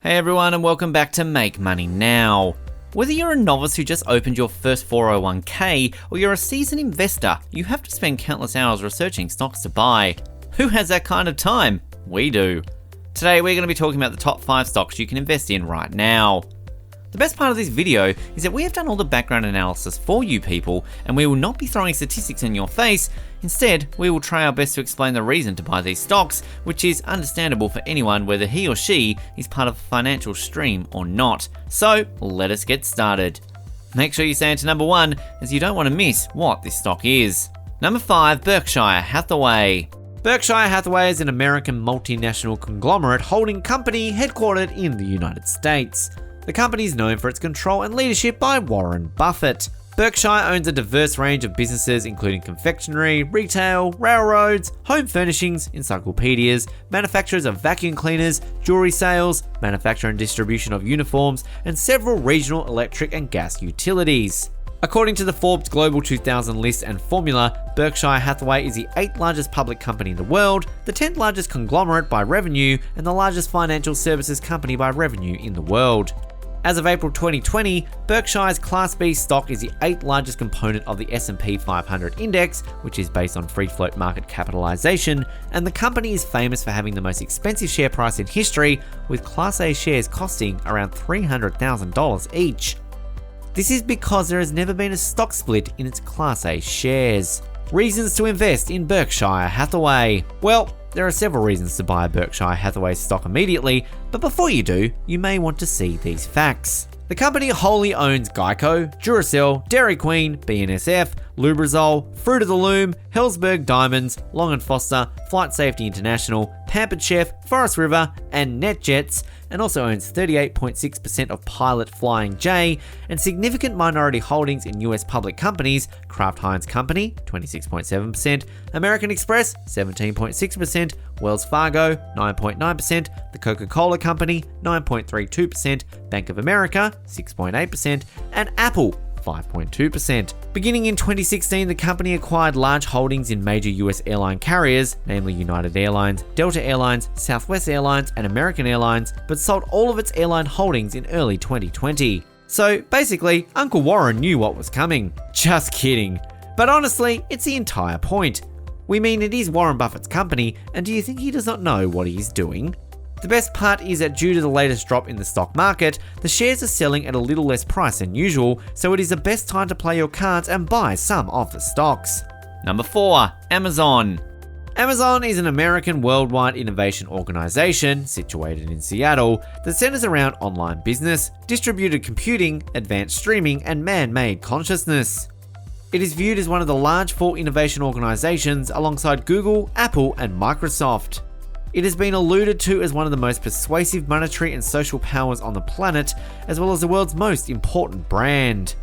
Hey everyone, and welcome back to Make Money Now. Whether you're a novice who just opened your first 401k or you're a seasoned investor, you have to spend countless hours researching stocks to buy. Who has that kind of time? We do. Today we're going to be talking about the top 5 stocks you can invest in right now. The best part of this video is that we have done all the background analysis for you people, and we will not be throwing statistics in your face. Instead, we will try our best to explain the reason to buy these stocks, which is understandable for anyone whether he or she is part of a financial stream or not. So, let us get started. Make sure you stay into number 1, as you don't want to miss what this stock is. Number 5, Berkshire Hathaway. Berkshire Hathaway is an American multinational conglomerate holding company headquartered in the United States. The company is known for its control and leadership by Warren Buffett. Berkshire owns a diverse range of businesses including confectionery, retail, railroads, home furnishings, encyclopedias, manufacturers of vacuum cleaners, jewelry sales, manufacture and distribution of uniforms, and several regional electric and gas utilities. According to the Forbes Global 2000 list and formula, Berkshire Hathaway is the 8th largest public company in the world, the 10th largest conglomerate by revenue, and the largest financial services company by revenue in the world. As of April 2020, Berkshire's Class B stock is the 8th largest component of the S&P 500 index, which is based on free float market capitalization, and the company is famous for having the most expensive share price in history, with Class A shares costing around $300,000 each. This is because there has never been a stock split in its Class A shares. Reasons to invest in Berkshire Hathaway. Well, there are several reasons to buy a Berkshire Hathaway stock immediately, but before you do, you may want to see these facts. The company wholly owns Geico, Duracell, Dairy Queen, BNSF, Lubrizol, Fruit of the Loom, Hellsberg Diamonds, Long & Foster, Flight Safety International, Pampered Chef, Forest River, and NetJets, and also owns 38.6% of Pilot Flying J, and significant minority holdings in US public companies, Kraft Heinz Company, 26.7%, American Express, 17.6%, Wells Fargo, 9.9%, the Coca-Cola Company, 9.32%, Bank of America, 6.8%, and Apple, 5.2%. Beginning in 2016, the company acquired large holdings in major US airline carriers, namely United Airlines, Delta Airlines, Southwest Airlines, and American Airlines, but sold all of its airline holdings in early 2020. So basically, Uncle Warren knew what was coming. Just kidding. But honestly, it's the entire point. We mean it is Warren Buffett's company, and do you think he does not know what he is doing? The best part is that due to the latest drop in the stock market, the shares are selling at a little less price than usual, so it is the best time to play your cards and buy some of the stocks. Number 4, Amazon. Amazon is an American worldwide innovation organization situated in Seattle that centers around online business, distributed computing, advanced streaming, and man-made consciousness. It is viewed as one of the large 4 innovation organizations alongside Google, Apple, and Microsoft. It has been alluded to as one of the most persuasive monetary and social powers on the planet, as well as the world's most important brand.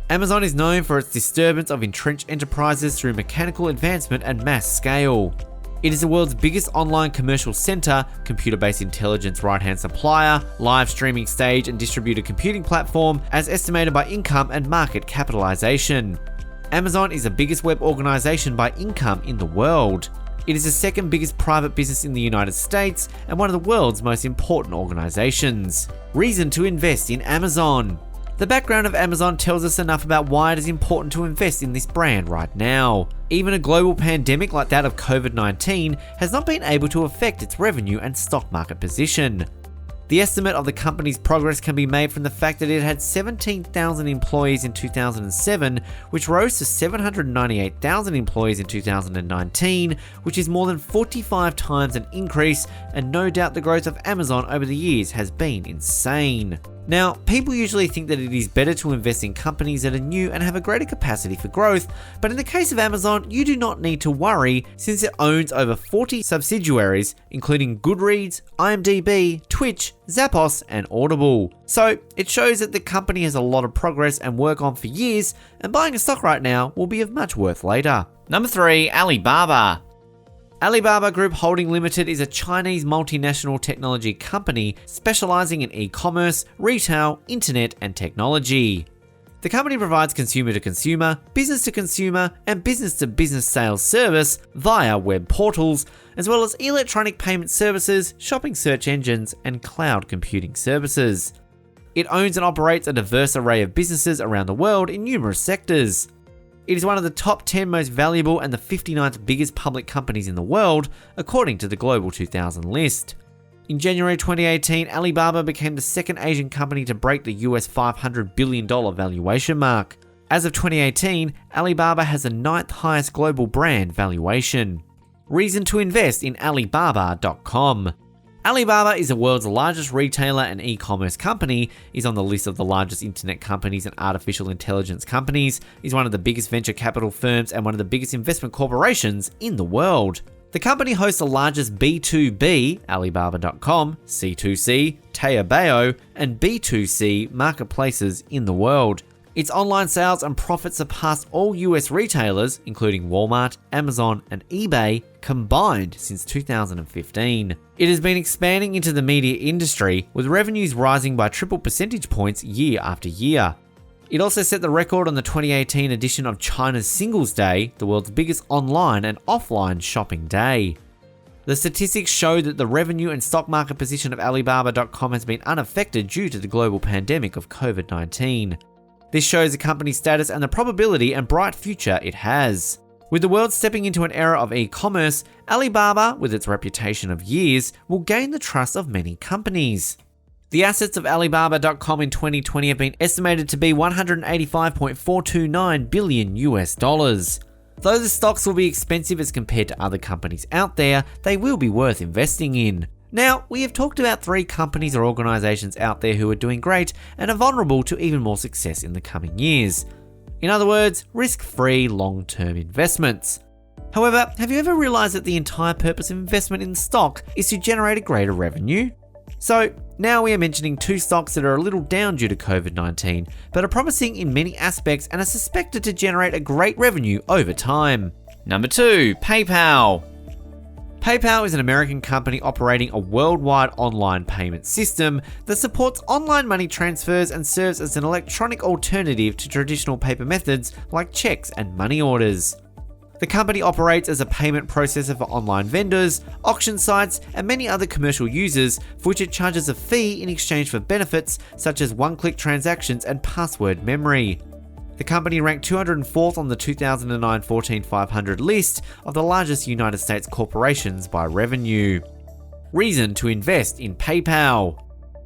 Amazon is known for its disturbance of entrenched enterprises through mechanical advancement and mass scale. It is the world's biggest online commercial center, computer-based intelligence right-hand supplier, live streaming stage and distributed computing platform, as estimated by income and market capitalization. Amazon is the biggest web organization by income in the world. It is the second biggest private business in the United States and one of the world's most important organizations. Reason to invest in Amazon. The background of Amazon tells us enough about why it is important to invest in this brand right now. Even a global pandemic like that of COVID-19 has not been able to affect its revenue and stock market position. The estimate of the company's progress can be made from the fact that it had 17,000 employees in 2007, which rose to 798,000 employees in 2019, which is more than 45 times an increase, and no doubt the growth of Amazon over the years has been insane. Now, people usually think that it is better to invest in companies that are new and have a greater capacity for growth, but in the case of Amazon, you do not need to worry since it owns over 40 subsidiaries, including Goodreads, IMDb, Twitch, Zappos, and Audible. So, it shows that the company has a lot of progress and work on for years, and buying a stock right now will be of much worth later. Number 3, Alibaba. Alibaba Group Holding Limited is a Chinese multinational technology company specializing in e-commerce, retail, internet, and technology. The company provides consumer-to-consumer, business-to-consumer, and business-to-business sales service via web portals, as well as electronic payment services, shopping search engines, and cloud computing services. It owns and operates a diverse array of businesses around the world in numerous sectors. It is one of the top 10 most valuable and the 59th biggest public companies in the world, according to the Global 2000 list. In January 2018, Alibaba became the second Asian company to break the US $500 billion valuation mark. As of 2018, Alibaba has the 9th highest global brand valuation. Reason to invest in Alibaba.com. Alibaba is the world's largest retailer and e-commerce company, is on the list of the largest internet companies and artificial intelligence companies, is one of the biggest venture capital firms and one of the biggest investment corporations in the world. The company hosts the largest B2B, Alibaba.com, C2C, Taobao, and B2C marketplaces in the world. Its online sales and profits surpassed all US retailers, including Walmart, Amazon, and eBay, combined since 2015. It has been expanding into the media industry, with revenues rising by triple percentage points year after year. It also set the record on the 2018 edition of China's Singles Day, the world's biggest online and offline shopping day. The statistics show that the revenue and stock market position of Alibaba.com has been unaffected due to the global pandemic of COVID-19. This shows the company's status and the probability and bright future it has. With the world stepping into an era of e-commerce, Alibaba, with its reputation of years, will gain the trust of many companies. The assets of Alibaba.com in 2020 have been estimated to be $185.429 billion US. Though the stocks will be expensive as compared to other companies out there, they will be worth investing in. Now, we have talked about 3 companies or organizations out there who are doing great and are vulnerable to even more success in the coming years. In other words, risk-free long-term investments. However, have you ever realized that the entire purpose of investment in stock is to generate a greater revenue? So, now we are mentioning 2 stocks that are a little down due to COVID-19, but are promising in many aspects and are suspected to generate a great revenue over time. Number 2, PayPal. PayPal is an American company operating a worldwide online payment system that supports online money transfers and serves as an electronic alternative to traditional paper methods like checks and money orders. The company operates as a payment processor for online vendors, auction sites, and many other commercial users, for which it charges a fee in exchange for benefits such as one-click transactions and password memory. The company ranked 204th on the 2009 Fortune 500 list of the largest United States corporations by revenue. Reason to invest in PayPal.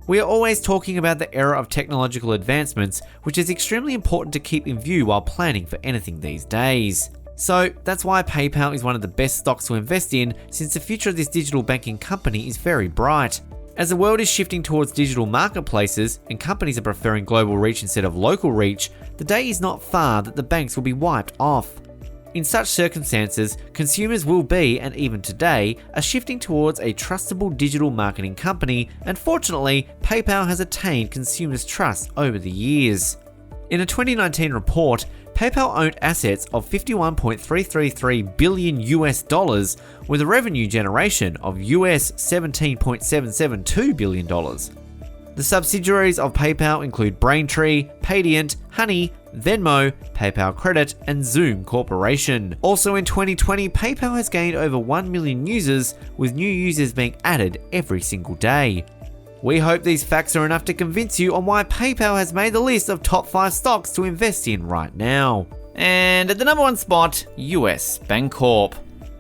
We are always talking about the era of technological advancements, which is extremely important to keep in view while planning for anything these days. So that's why PayPal is one of the best stocks to invest in, since the future of this digital banking company is very bright. As the world is shifting towards digital marketplaces and companies are preferring global reach instead of local reach, the day is not far that the banks will be wiped off. In such circumstances, consumers will be, and even today, are shifting towards a trustable digital marketing company, and fortunately, PayPal has attained consumers' trust over the years. In a 2019 report, PayPal owned assets of $51.333 billion US with a revenue generation of US $17.772 billion. The subsidiaries of PayPal include Braintree, Paydiant, Honey, Venmo, PayPal Credit, and Zoom Corporation. Also in 2020, PayPal has gained over 1 million users, with new users being added every single day. We hope these facts are enough to convince you on why PayPal has made the list of top 5 stocks to invest in right now. And at the number 1 spot, US Bancorp.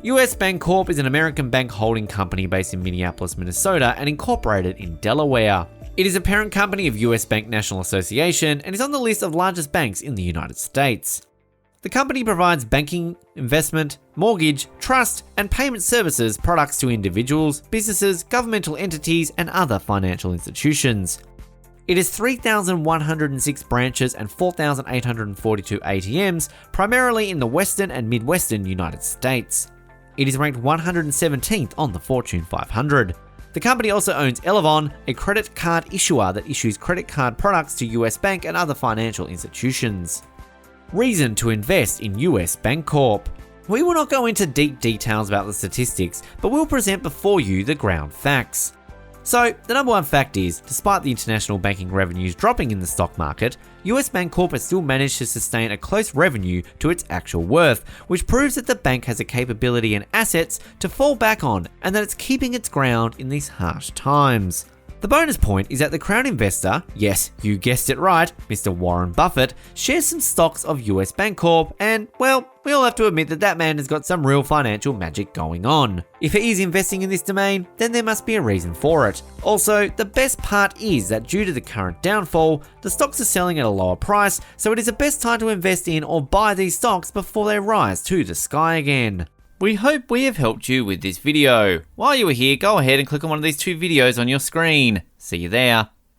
US Bancorp is an American bank holding company based in Minneapolis, Minnesota, and incorporated in Delaware. It is a parent company of US Bank National Association and is on the list of largest banks in the United States. The company provides banking, investment, mortgage, trust, and payment services products to individuals, businesses, governmental entities, and other financial institutions. It has 3,106 branches and 4,842 ATMs, primarily in the Western and Midwestern United States. It is ranked 117th on the Fortune 500. The company also owns Elevon, a credit card issuer that issues credit card products to US Bank and other financial institutions. Reason to invest in US Bancorp. We will not go into deep details about the statistics, but we'll present before you the ground facts. So, the number one fact is, despite the international banking revenues dropping in the stock market, US Bancorp has still managed to sustain a close revenue to its actual worth, which proves that the bank has a capability and assets to fall back on and that it's keeping its ground in these harsh times. The bonus point is that the Crown investor, yes, you guessed it right, Mr. Warren Buffett, shares some stocks of US Bancorp and, well, we all have to admit that that man has got some real financial magic going on. If he is investing in this domain, then there must be a reason for it. Also, the best part is that due to the current downfall, the stocks are selling at a lower price, so it is the best time to invest in or buy these stocks before they rise to the sky again. We hope we have helped you with this video. While you are here, go ahead and click on one of these two videos on your screen. See you there.